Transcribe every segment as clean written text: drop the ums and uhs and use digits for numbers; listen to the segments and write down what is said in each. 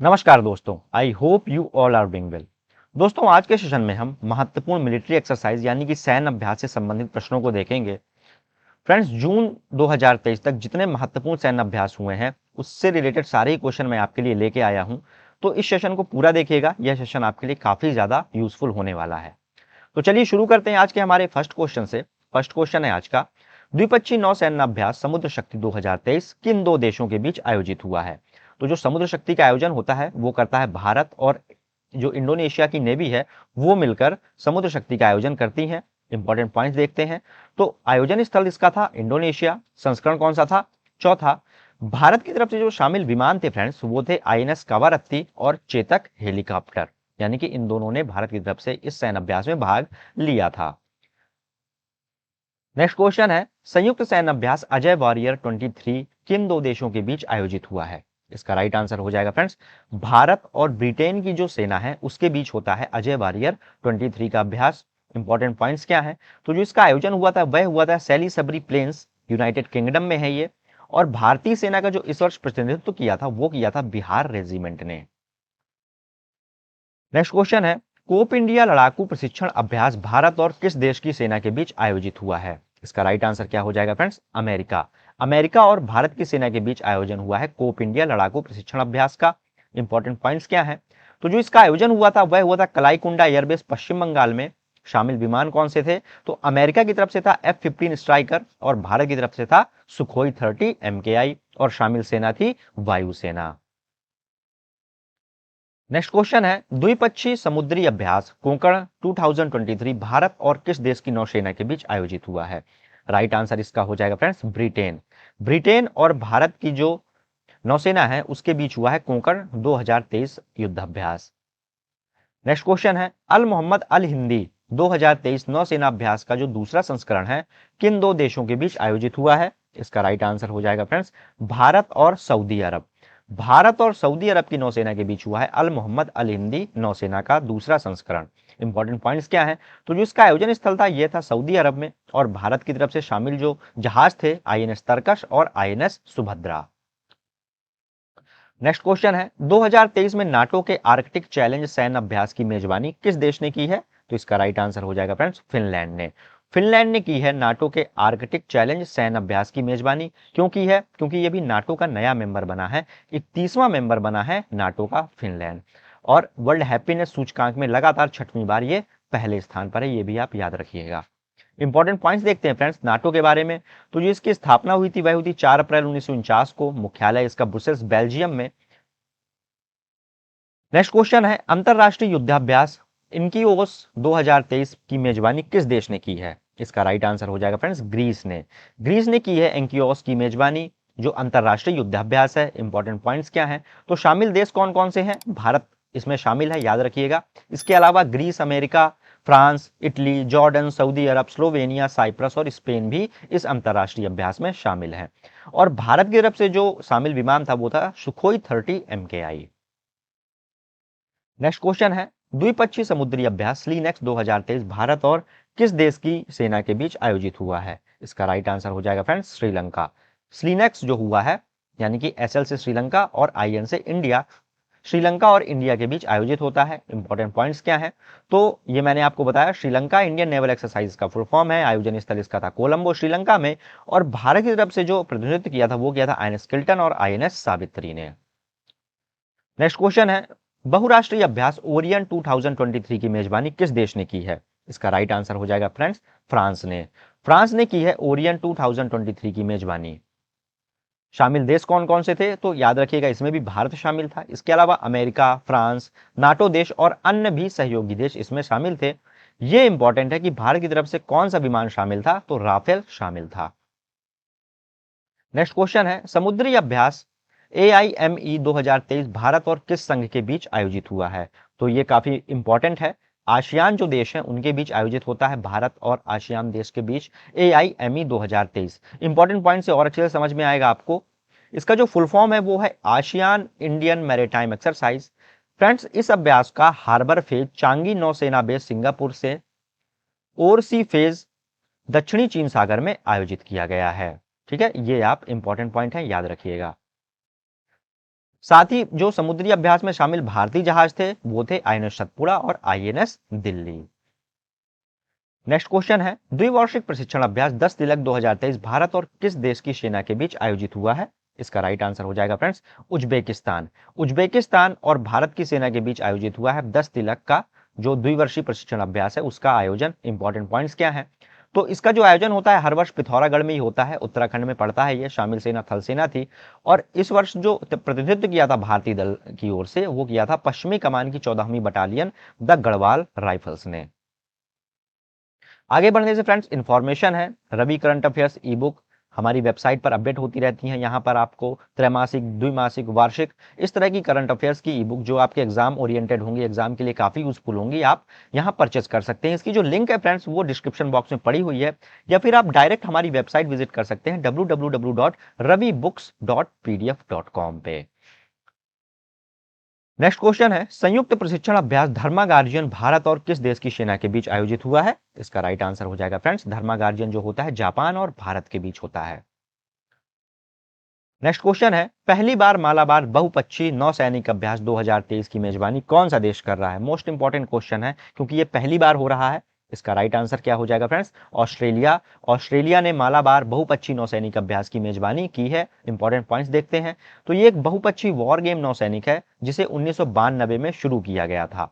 नमस्कार दोस्तों, I hope you all are doing well. दोस्तों, आज के सेशन में हम महत्वपूर्ण मिलिट्री एक्सरसाइज यानी कि सैन्य अभ्यास से संबंधित प्रश्नों को देखेंगे। फ्रेंड्स, जून 2023 तक जितने महत्वपूर्ण सैन्य अभ्यास हुए हैं उससे रिलेटेड सारे ही क्वेश्चन मैं आपके लिए लेके आया हूं। तो इस सेशन को पूरा देखिएगा, यह सेशन आपके लिए काफी ज्यादा यूजफुल होने वाला है। तो चलिए शुरू करते हैं आज के हमारे फर्स्ट क्वेश्चन से। फर्स्ट क्वेश्चन है आज का, द्विपक्षीय नौसैन्य अभ्यास समुद्र शक्ति 2023 किन दो देशों के बीच आयोजित हुआ है? तो जो समुद्र शक्ति का आयोजन होता है वो करता है भारत, और जो इंडोनेशिया की नेवी है वो मिलकर समुद्र शक्ति का आयोजन करती है। इंपॉर्टेंट पॉइंट्स देखते हैं। तो आयोजन स्थल इसका था इंडोनेशिया। संस्करण कौन सा था? चौथा। भारत की तरफ से जो शामिल विमान थे फ्रेंड्स, वो थे आईएनएस कवारत्ती और चेतक हेलीकॉप्टर, यानी कि इन दोनों ने भारत की तरफ से इस सैन्य अभ्यास में भाग लिया था। नेक्स्ट क्वेश्चन है, संयुक्त सैन्य अभ्यास अजय वॉरियर 23 किन दो देशों के बीच आयोजित हुआ है? इसका राइट आंसर हो जाएगा फ्रेंड्स, भारत और ब्रिटेन की जो सेना है उसके बीच होता है अजय वॉरियर 23 का अभ्यास। इंपॉर्टेंट पॉइंट्स क्या है? तो जो इसका आयोजन हुआ था वह हुआ था सैली सबरी प्लेन्स, यूनाइटेड किंगडम में है ये। और भारतीय सेना का जो इस वर्ष प्रतिनिधित्व किया था वो किया था बिहार रेजिमेंट ने। नेक्स्ट क्वेश्चन है, कोप इंडिया लड़ाकू प्रशिक्षण अभ्यास भारत और किस देश की सेना के बीच आयोजित हुआ है? इसका राइट आंसर क्या हो जाएगा फ्रेंड्स? अमेरिका। अमेरिका और भारत की सेना के बीच आयोजन हुआ है कोप इंडिया लड़ाकू प्रशिक्षण अभ्यास का। इंपॉर्टेंट पॉइंट्स क्या है? तो जो इसका आयोजन हुआ था वह हुआ था कलाईकुंडा एयरबेस, पश्चिम बंगाल में। शामिल विमान कौन से थे? तो अमेरिका की तरफ से था F-15 स्ट्राइकर और भारत की तरफ से था सुखोई 30 MKI, और शामिल सेना थी वायुसेना। नेक्स्ट क्वेश्चन है, द्विपक्षीय समुद्री अभ्यास कोंकण 2023 भारत और किस देश की नौसेना के बीच आयोजित हुआ है? राइट आंसर इसका हो जाएगा फ्रेंड्स, ब्रिटेन। ब्रिटेन और भारत की जो नौसेना है उसके बीच हुआ है कोंकण 2023 युद्धाभ्यास। नेक्स्ट क्वेश्चन है, अल मोहम्मद अल हिंदी 2023 नौसेना अभ्यास का जो दूसरा संस्करण है किन दो देशों के बीच आयोजित हुआ है? इसका राइट आंसर हो जाएगा फ्रेंड्स, भारत और सऊदी अरब। भारत और सऊदी अरब की नौसेना के बीच हुआ है अल मोहम्मद अल हिंदी नौसेना का दूसरा संस्करण। इंपॉर्टेंट पॉइंट्स क्या है? तो जो इसका आयोजन स्थल था यह था सऊदी अरब में, और भारत की तरफ से शामिल जो जहाज थे आईएनएस तरकश और आईएनएस सुभद्रा। नेक्स्ट क्वेश्चन है, 2023 में नाटो के आर्कटिक चैलेंज सैन्य अभ्यास की मेजबानी किस देश ने की है? तो इसका राइट आंसर हो जाएगा फ्रेंड्स, फिनलैंड ने। फिनलैंड ने की है नाटो के आर्कटिक चैलेंज सैन्य अभ्यास की मेजबानी। क्यों की है? क्योंकि ये भी नाटो का नया मेंबर बना है, 31वां मेंबर बना है नाटो का फिनलैंड। और वर्ल्ड हैप्पीनेस सूचकांक में लगातार 6वीं बार ये पहले स्थान पर है, ये भी आप याद रखिएगा। इंपॉर्टेंट पॉइंट्स देखते हैं फ्रेंड्स नाटो के बारे में। तो जो इसकी स्थापना हुई थी वह हुई थी 4 अप्रैल 1949 को। मुख्यालय इसका ब्रुसेल्स बेल्जियम में। नेक्स्ट क्वेश्चन है, अंतरराष्ट्रीय युद्धाभ्यास इनकीओस 2023 की मेजबानी किस देश ने की है? इसका राइट आंसर हो जाएगा फ्रेंड्स, ग्रीस ने। ग्रीस ने की है इनकीओस की मेजबानी, जो अंतरराष्ट्रीय युद्धाभ्यास है। इंपॉर्टेंट पॉइंट्स क्या है? तो शामिल देश कौन कौन से हैं? भारत इसमें शामिल है, याद रखिएगा। इसके अलावा Greece, America, France, Italy, Jordan, Saudi Arab, Slovenia, Cyprus और स्पेन भी इस अंतरराष्ट्रीय अभ्यास में शामिल है। और भारत की तरफ से जो शामिल विमान था वो था सुखोई 30 MKI। नेक्स्ट क्वेश्चन है, द्विपक्षीय समुद्री अभ्यास स्लीनेक्स 2023 भारत और किस देश की सेना के बीच आयोजित हुआ है? इसका राइट आंसर हो जाएगा फ्रेंड्स, श्रीलंका। स्लीनेक्स जो हुआ है, यानी कि एसएल से श्रीलंका और आईएन से इंडिया, श्रीलंका और इंडिया के बीच आयोजित होता है। इंपॉर्टेंट पॉइंट्स क्या है? तो ये मैंने आपको बताया, श्रीलंका इंडियन नेवल एक्सरसाइज का फुल फॉर्म है। आयोजन स्थल इसका था कोलंबो, श्रीलंका में। और भारत की तरफ से जो प्रतिनिधित्व किया था वो किया था आईएनएस किल्टन और आईएनएस सावित्री ने। नेक्स्ट क्वेश्चन है, बहुराष्ट्रीय अभ्यास ओरियन 2023 की मेजबानी किस देश ने की है? इसका राइट आंसर हो जाएगा फ्रेंड्स, फ्रांस ने। फ्रांस ने की है ओरियन 2023 की मेजबानी। शामिल देश कौन कौन से थे? तो याद रखिएगा इसमें भी भारत शामिल था। इसके अलावा अमेरिका, फ्रांस, नाटो देश और अन्य भी सहयोगी देश इसमें शामिल थे। यह इंपॉर्टेंट है कि भारत की तरफ से कौन सा विमान शामिल था? तो राफेल शामिल था। नेक्स्ट क्वेश्चन है, समुद्री अभ्यास AIME 2023 भारत और किस संघ के बीच आयोजित हुआ है? तो ये काफी इंपॉर्टेंट है। आसियान जो देश हैं उनके बीच आयोजित होता है, भारत और आसियान देश के बीच AIME 2023। इंपॉर्टेंट पॉइंट से और अच्छे से समझ में आएगा आपको। इसका जो फुल फॉर्म है वो है ASEAN Indian maritime exercise. Friends, इस अभ्यास का हार्बर फेज चांगी नौसेना बेस सिंगापुर से और सी फेज दक्षिणी चीन सागर में आयोजित किया गया है। ठीक है, ये आप इंपॉर्टेंट पॉइंट है, याद रखिएगा। साथ ही जो समुद्री अभ्यास में शामिल भारतीय जहाज थे वो थे आईएनएस सतपुड़ा और आईएनएस दिल्ली। नेक्स्ट क्वेश्चन है, द्विवार्षिक प्रशिक्षण अभ्यास 10 तिलक 2023 भारत और किस देश की सेना के बीच आयोजित हुआ है? इसका राइट आंसर हो जाएगा फ्रेंड्स उज्बेकिस्तान। उज्बेकिस्तान और भारत की सेना के बीच आयोजित हुआ है 10 तिलक का जो द्विवर्षीय प्रशिक्षण अभ्यास है उसका आयोजन। इंपॉर्टेंट पॉइंट्स क्या है? तो इसका जो आयोजन होता है हर वर्ष पिथौरागढ़ में ही होता है, उत्तराखंड में पड़ता है। ये शामिल सेना थल सेना थी और इस वर्ष जो प्रतिनिधित्व किया था भारतीय दल की ओर से वो किया था पश्चिमी कमान की 14वीं बटालियन द गढ़वाल राइफल्स ने। आगे बढ़ने से फ्रेंड्स इंफॉर्मेशन है, Ravi current affairs e book हमारी वेबसाइट पर अपडेट होती रहती हैं। यहाँ पर आपको त्रैमासिक, द्विमासिक, वार्षिक इस तरह की करंट अफेयर्स की ई बुक जो आपके एग्जाम ओरिएंटेड होंगी, एग्जाम के लिए काफी यूजफुल होंगी, आप यहाँ परचेस कर सकते हैं। इसकी जो लिंक है फ्रेंड्स वो डिस्क्रिप्शन बॉक्स में पड़ी हुई है या फिर आप डायरेक्ट हमारी वेबसाइट विजिट कर सकते हैं www.ravibooks.pdf.com पे। नेक्स्ट क्वेश्चन है, संयुक्त प्रशिक्षण अभ्यास धर्मा गार्जियन भारत और किस देश की सेना के बीच आयोजित हुआ है? इसका राइट आंसर हो जाएगा फ्रेंड्स धर्मा गार्जियन जो होता है जापान और भारत के बीच होता है। नेक्स्ट क्वेश्चन है, पहली बार मालाबार बहुपक्षीय नौसैनिक अभ्यास 2023 की मेजबानी कौन सा देश कर रहा है? मोस्ट इंपॉर्टेंट क्वेश्चन है क्योंकि ये पहली बार हो रहा है। इसका राइट आंसर क्या हो जाएगा फ्रेंड्स? ऑस्ट्रेलिया। ऑस्ट्रेलिया ने मालाबार बहुपक्षीय नौसैनिक अभ्यास की मेजबानी की है। इंपॉर्टेंट पॉइंट्स देखते हैं। तो ये एक बहुपक्षीय वॉर गेम नौसैनिक है जिसे 1992 में शुरू किया गया था।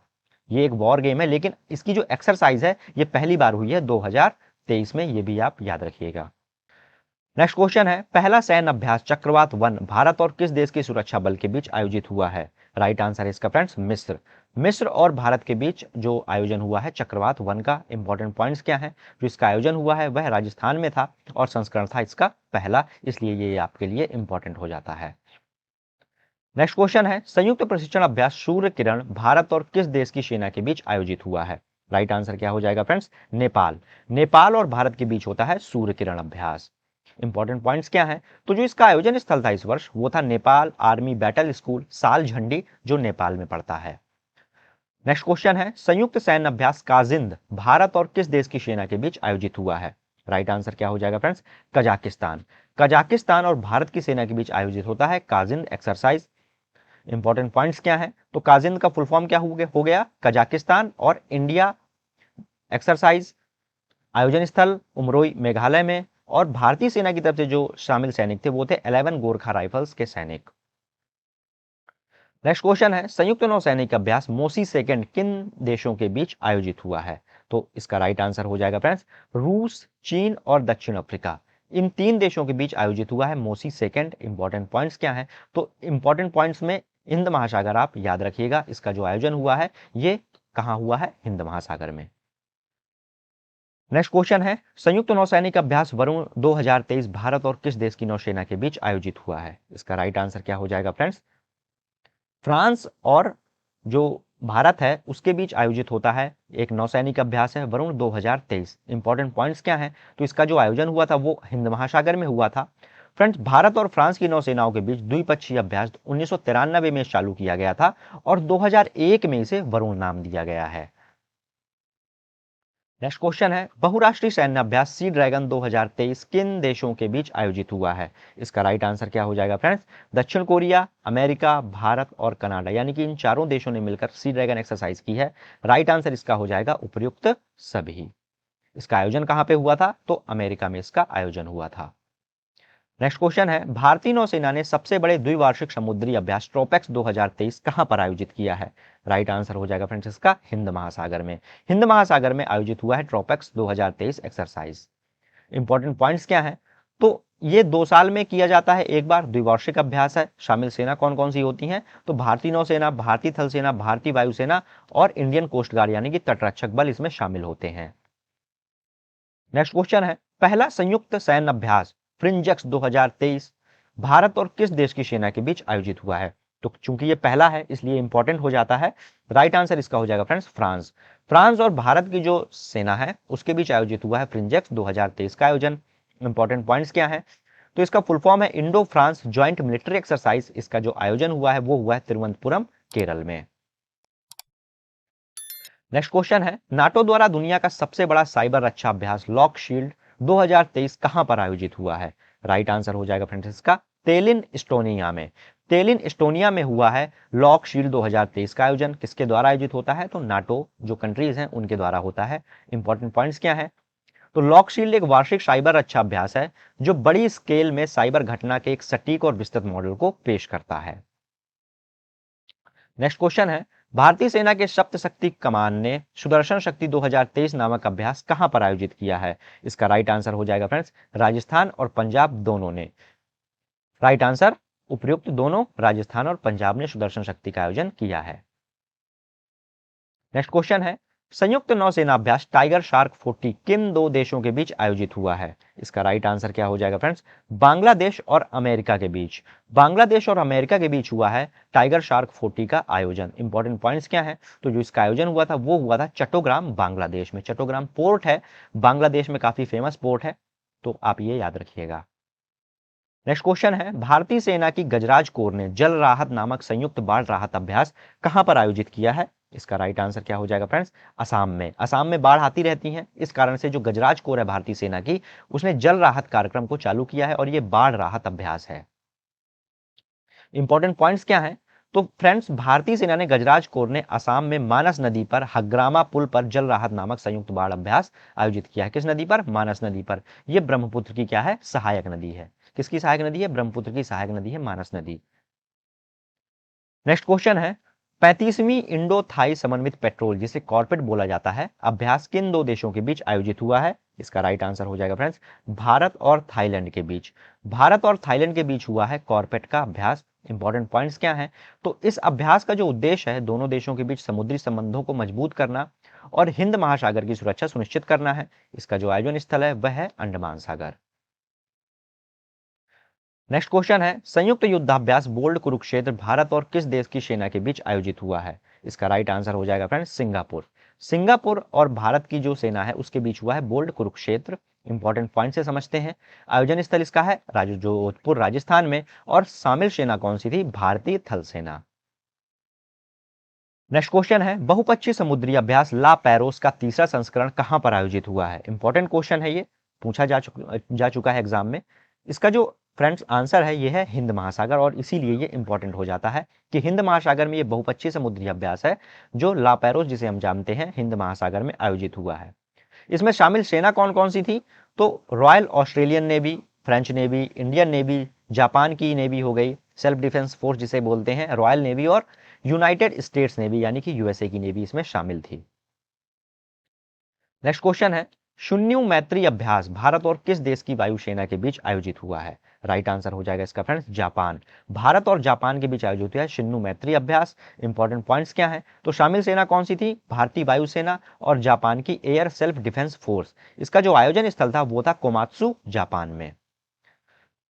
ये एक वॉर गेम है लेकिन इसकी जो एक्सरसाइज है ये पहली बार हुई है 2023 में, ये भी आप याद रखिएगा। नेक्स्ट क्वेश्चन है, पहला सैन्य अभ्यास चक्रवात 1 भारत और किस देश की सुरक्षा बल के बीच आयोजित हुआ है? राइट आंसर है इसका फ्रेंड्स मिस्र। मिस्र और भारत के बीच जो आयोजन हुआ है चक्रवात 1 का। इंपॉर्टेंट पॉइंट्स क्या है? जो इसका आयोजन हुआ है वह राजस्थान में था और संस्करण था इसका पहला, इसलिए ये आपके लिए इंपॉर्टेंट हो जाता है। नेक्स्ट क्वेश्चन है, संयुक्त प्रशिक्षण अभ्यास सूर्य किरण भारत और किस देश की सेना के बीच आयोजित हुआ है? राइट आंसर क्या हो जाएगा फ्रेंड्स? नेपाल। नेपाल और भारत के बीच होता है सूर्य किरण अभ्यास। इंपॉर्टेंट पॉइंट्स क्या है? तो जो इसका आयोजन स्थल था इस वर्ष वो था नेपाल आर्मी बैटल स्कूल साल झंडी जो नेपाल में पड़ता है। नेक्स्ट क्वेश्चन है, संयुक्त सैन्य अभ्यास काजिंद भारत और किस देश की सेना के बीच आयोजित हुआ है? राइट आंसर क्या हो जाएगा फ्रेंड्स? कजाकिस्तान। कजाकिस्तान और भारत की सेना के बीच आयोजित होता है काजिंद एक्सरसाइज। इंपॉर्टेंट पॉइंट्स क्या है? तो काजिंद का फुल फॉर्म क्या हो गया? कजाकिस्तान और इंडिया एक्सरसाइज। आयोजन स्थल उमरोई मेघालय में और भारतीय सेना की तरफ से जो शामिल सैनिक थे वो थे 11 गोरखा राइफल्स के सैनिक। नेक्स्ट क्वेश्चन है, संयुक्त नौसैनिक अभ्यास मोसी सेकंड किन देशों के बीच आयोजित हुआ है? तो इसका राइट आंसर हो जाएगा फ्रेंड्स रूस, चीन और दक्षिण अफ्रीका। इन 3 देशों के बीच आयोजित हुआ है मोसी सेकंड। इंपॉर्टेंट पॉइंट्स क्या है? तो इंपॉर्टेंट पॉइंट्स में हिंद महासागर आप याद रखिएगा। इसका जो आयोजन हुआ है ये कहां हुआ है? हिंद महासागर में। नेक्स्ट क्वेश्चन है, संयुक्त नौसैनिक अभ्यास वरुण 2023 भारत और किस देश की नौसेना के बीच आयोजित हुआ है? इसका राइट आंसर क्या हो जाएगा फ्रेंड्स? फ्रांस और जो भारत है उसके बीच आयोजित होता है एक नौसैनिक अभ्यास है वरुण 2023। इंपॉर्टेंट पॉइंट्स क्या है? तो इसका जो आयोजन हुआ था वो हिंद महासागर में हुआ था। फ्रेंड्स भारत और फ्रांस की नौसेनाओं के बीच द्विपक्षीय अभ्यास 1993 में चालू किया गया था और 2001 में इसे वरुण नाम दिया गया है। नेक्स्ट क्वेश्चन है, बहुराष्ट्रीय सैन्य अभ्यास सी ड्रैगन 2023 किन देशों के बीच आयोजित हुआ है? इसका राइट आंसर क्या हो जाएगा फ्रेंड्स? दक्षिण कोरिया, अमेरिका, भारत और कनाडा, यानी कि इन चारों देशों ने मिलकर सी ड्रैगन एक्सरसाइज की है। राइट आंसर इसका हो जाएगा उपर्युक्त सभी। इसका आयोजन कहां पे हुआ था? तो अमेरिका में इसका आयोजन हुआ था। नेक्स्ट क्वेश्चन है, भारतीय नौसेना ने सबसे बड़े द्विवार्षिक समुद्री अभ्यास ट्रोपेक्स 2023 कहां पर आयोजित किया है? राइट आंसर हो जाएगा फ्रेंड्स इसका हिंद महासागर में। हिंद महासागर में आयोजित हुआ है ट्रोपेक्स 2023 एक्सरसाइज। इंपॉर्टेंट पॉइंट्स क्या है? तो ये 2 साल में किया जाता है एक बार, द्विवार्षिक अभ्यास है। शामिल सेना कौन कौन सी होती हैं? तो भारतीय नौसेना, भारतीय थल सेना, भारतीय वायुसेना और इंडियन कोस्ट गार्ड यानी कि तटरक्षक बल इसमें शामिल होते हैं। नेक्स्ट क्वेश्चन है, पहला संयुक्त सैन्य अभ्यास फ्रिंजेक्स 2023 भारत और किस देश की सेना के बीच आयोजित हुआ है? तो चूंकि ये पहला है इसलिए इंपॉर्टेंट हो जाता है। राइट आंसर इसका हो जाएगा फ्रेंड्स फ्रांस। फ्रांस और भारत की जो सेना है उसके बीच आयोजित हुआ है फ्रिंजेक्स 2023 का आयोजन। इंपॉर्टेंट पॉइंट्स क्या है? तो इसका फुल फॉर्म है Indo France joint military exercise. इसका जो आयोजन हुआ है वो हुआ है तिरुवनंतपुरम केरल में। नेक्स्ट क्वेश्चन है, नाटो द्वारा दुनिया का सबसे बड़ा साइबर रक्षा अभ्यास लॉक शील्ड 2023 कहां पर आयोजित हुआ है? राइट आंसर हो जाएगा फ्रेंड्स इसका तेलिन, इस्टोनिया में। तेलिन एस्टोनिया में हुआ है लॉक शील्ड 2023 का आयोजन। किसके द्वारा आयोजित होता है? तो नाटो जो कंट्रीज हैं उनके द्वारा होता है। इंपॉर्टेंट पॉइंट्स क्या है? तो लॉक शील्ड एक वार्षिक साइबर रक्षा अभ्यास है जो बड़ी स्केल में साइबर घटना के एक सटीक और विस्तृत मॉडल को पेश करता है। नेक्स्ट क्वेश्चन है, भारतीय सेना के सप्त शक्ति कमान ने सुदर्शन शक्ति 2023 नामक अभ्यास कहां पर आयोजित किया है? इसका राइट आंसर हो जाएगा फ्रेंड्स राजस्थान और पंजाब दोनों ने। राइट आंसर उपयुक्त दोनों राजस्थान और पंजाब ने सुदर्शन शक्ति का आयोजन किया है। नेक्स्ट क्वेश्चन है, संयुक्त नौसेना अभ्यास टाइगर शार्क 40 किन दो देशों के बीच आयोजित हुआ है? इसका राइट आंसर क्या हो जाएगा फ्रेंड्स? बांग्लादेश और अमेरिका के बीच। बांग्लादेश और अमेरिका के बीच हुआ है टाइगर शार्क 40 का आयोजन। इंपॉर्टेंट पॉइंट्स क्या है? तो जो इसका आयोजन हुआ था वो हुआ था चट्टोग्राम बांग्लादेश में। चट्टोग्राम पोर्ट है बांग्लादेश में, काफी फेमस पोर्ट है, तो आप ये याद रखिएगा। नेक्स्ट क्वेश्चन है, भारतीय सेना की गजराज कोर ने जल राहत नामक संयुक्त बाढ़ राहत अभ्यास कहां पर आयोजित किया है? इसका राइट आंसर क्या हो जाएगा फ्रेंड्स? असम में। असम में बाढ़ आती रहती है, इस कारण से जो गजराज कोर है भारतीय सेना की, उसने जल राहत कार्यक्रम को चालू किया है और यह बाढ़ राहत अभ्यास है। इंपॉर्टेंट पॉइंट्स क्या है? तो फ्रेंड्स भारतीय सेना ने गजराज कोर ने असम में मानस नदी पर हग्रामा पुल पर जल राहत नामक संयुक्त बाढ़ अभ्यास आयोजित किया है। किस नदी पर? मानस नदी पर। यह ब्रह्मपुत्र की क्या है? सहायक नदी है। किसकी सहायक नदी है? ब्रह्मपुत्र की सहायक नदी है मानस नदी। नेक्स्ट क्वेश्चन है, 35वीं इंडो थाई समन्वित पेट्रोल जिसे कॉर्पेट बोला जाता है अभ्यास किन दो देशों के बीच आयोजित हुआ है? इसका राइट आंसर हो जाएगा फ्रेंड्स भारत और थाईलैंड के बीच। भारत और थाईलैंड के बीच हुआ है कॉर्पेट का अभ्यास। इंपॉर्टेंट पॉइंट्स क्या है? तो इस अभ्यास का जो उद्देश्य है दोनों देशों के बीच समुद्री संबंधों को मजबूत करना और हिंद महासागर की सुरक्षा सुनिश्चित करना है। इसका जो आयोजन स्थल है वह है अंडमान सागर। नेक्स्ट क्वेश्चन है, संयुक्त युद्धाभ्यास बोल्ड कुरुक्षेत्र भारत और किस देश की सेना के बीच आयोजित हुआ है? इसका राइट आंसर हो जाएगा फ्रेंड्स सिंगापुर। सिंगापुर और भारत की जो सेना है उसके बीच हुआ है बोल्ड कुरुक्षेत्र। इंपॉर्टेंट पॉइंट से समझते हैं। आयोजन स्थल इसका है जोधपुर राजस्थान में और शामिल सेना कौन सी थी? भारतीय थल सेना। नेक्स्ट क्वेश्चन है, बहुपक्षीय समुद्री अभ्यास ला पैरोस का तीसरा संस्करण कहां पर आयोजित हुआ है? इंपॉर्टेंट क्वेश्चन है, ये पूछा जा चुका है एग्जाम में। इसका जो फ्रेंड्स आंसर है ये है हिंद महासागर और इसीलिए ये इंपॉर्टेंट हो जाता है कि हिंद महासागर में ये बहुपक्षीय समुद्री अभ्यास है जो ला पैरोस जिसे हम जानते हैं हिंद महासागर में आयोजित हुआ है। इसमें शामिल सेना कौन कौन सी थी? तो royal Australian navy, French navy, Indian navy, Japan की नेवी हो गई, सेल्फ डिफेंस फोर्स जिसे बोलते हैं, रॉयल नेवी और यूनाइटेड स्टेट्स नेवी यानी कि यूएसए की नेवी इसमें शामिल थी। नेक्स्ट क्वेश्चन है, शून्य मैत्री अभ्यास भारत और किस देश की वायुसेना के बीच आयोजित हुआ है? राइट आंसर हो जाएगा इसका फ्रेंड्स जापान। भारत और जापान के बीच आयोजित हुआ है शून्य मैत्री अभ्यास। इंपॉर्टेंट पॉइंट्स क्या है? तो शामिल सेना कौन सी थी? भारतीय वायुसेना और जापान की एयर सेल्फ डिफेंस फोर्स। इसका जो आयोजन स्थल था वो था कोमात्सु जापान में।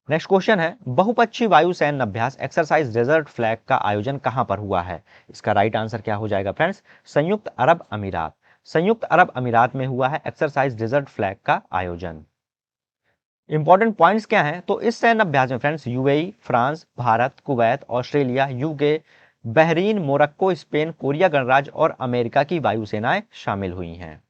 नेक्स्ट क्वेश्चन है, बहुपक्षीय वायुसेना अभ्यास एक्सरसाइज डेजर्ट फ्लैग का आयोजन कहां पर हुआ है? इसका राइट आंसर क्या हो जाएगा फ्रेंड्स? संयुक्त अरब अमीरात। संयुक्त अरब अमीरात में हुआ है एक्सरसाइज डेजर्ट फ्लैग का आयोजन। इंपॉर्टेंट पॉइंट्स क्या हैं? तो इस सैन्य अभ्यास में friends UAE, France, Bharat, Kuwait, Australia, UK, Bahrain, Morocco, Spain, Korea गणराज्य और अमेरिका की वायुसेनाएं शामिल हुई हैं।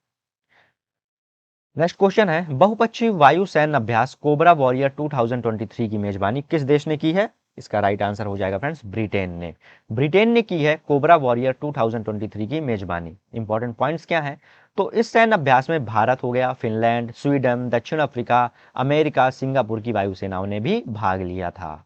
नेक्स्ट क्वेश्चन है, बहुपक्षीय वायु सैन्य अभ्यास कोबरा वॉरियर 2023 की मेजबानी किस देश ने की है? इसका राइट आंसर हो जाएगा फ्रेंड्स ब्रिटेन ने। ब्रिटेन ने की है कोबरा वॉरियर 2023 की मेजबानी। इंपॉर्टेंट पॉइंट्स क्या है? तो इस सैन्य अभ्यास में भारत हो गया, फिनलैंड, स्वीडन, दक्षिण अफ्रीका, अमेरिका, सिंगापुर की वायुसेनाओं ने भी भाग लिया था।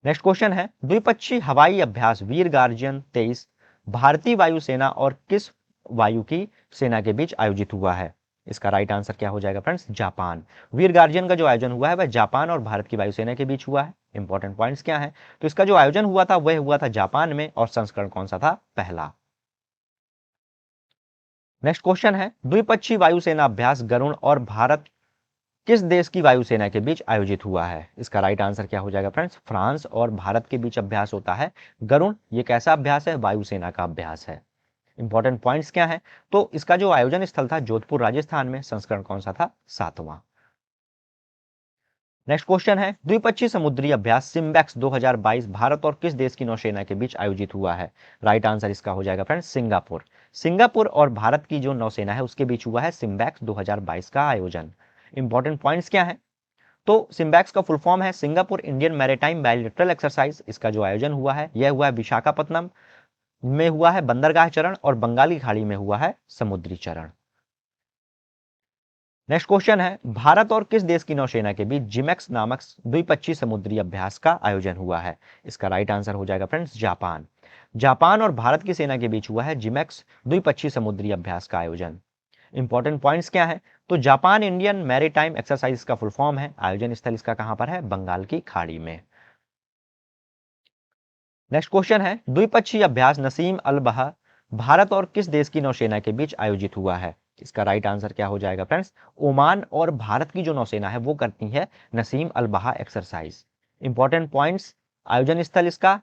नेक्स्ट क्वेश्चन है, द्विपक्षीय हवाई अभ्यास वीर गार्जियन 23 भारतीय वायुसेना और किस वायु की सेना के बीच आयोजित हुआ है? इसका राइट आंसर क्या हो जाएगा फ्रेंड्स? जापान। वीर गार्जियन का जो आयोजन हुआ है वह जापान और भारत की वायुसेना के बीच हुआ है। इंपॉर्टेंट पॉइंट्स क्या है? तो इसका जो आयोजन हुआ था वह हुआ था जापान में और संस्करण कौन सा था? पहला। नेक्स्ट क्वेश्चन है, द्विपक्षीय वायुसेना अभ्यास गरुण और भारत किस देश की वायुसेना के बीच आयोजित हुआ है? इसका राइट आंसर क्या हो जाएगा फ्रेंड्स? फ्रांस और भारत के बीच अभ्यास होता है गरुण। ये कैसा अभ्यास है? वायुसेना का अभ्यास है। इंपॉर्टेंट पॉइंट्स क्या है? तो इसका जो आयोजन स्थल था जोधपुर राजस्थान में। संस्करण कौन सा था? 7वां। नेक्स्ट क्वेश्चन है, द्विपक्षीय समुद्री अभ्यास सिम्बैक्स 2022 भारत और किस देश की नौसेना के बीच आयोजित हुआ है? राइट आंसर इसका हो जाएगा फ्रेंड्स सिंगापुर। सिंगापुर और भारत की जो नौसेना है उसके बीच हुआ है सिम्बैक्स 2022 का आयोजन। इंपॉर्टेंट पॉइंट्स क्या है? तो सिम्बैक्स का फुल फॉर्म है Singapore Indian maritime bilateral exercise. इसका जो आयोजन हुआ है यह हुआ है विशाखापत्तनम में हुआ है बंदरगाह चरण, और बंगाल की खाड़ी में हुआ है समुद्री चरण। नेक्स्ट क्वेश्चन है, भारत और किस देश की नौसेना के बीच जिमेक्स नामक द्विपक्षीय समुद्री अभ्यास का आयोजन हुआ है? इसका राइट आंसर हो जाएगा फ्रेंड्स जापान। जापान और भारत की सेना के बीच हुआ है जिमेक्स द्विपक्षीय समुद्री अभ्यास का आयोजन। इंपॉर्टेंट पॉइंट्स क्या है? तो जापान इंडियन मैरीटाइम एक्सरसाइज का फुल फॉर्म है। आयोजन स्थल इसका कहां पर है? बंगाल की खाड़ी में। नेक्स्ट क्वेश्चन है, द्विपक्षीय अभ्यास नसीम अल बहा भारत और किस देश की नौसेना के बीच आयोजित हुआ है? इसका राइट आंसर क्या हो जाएगा फ्रेंड्स? ओमान और भारत की जो नौसेना है वो करती है नसीम अल बहा एक्सरसाइज। इंपॉर्टेंट पॉइंट्स, आयोजन स्थल इसका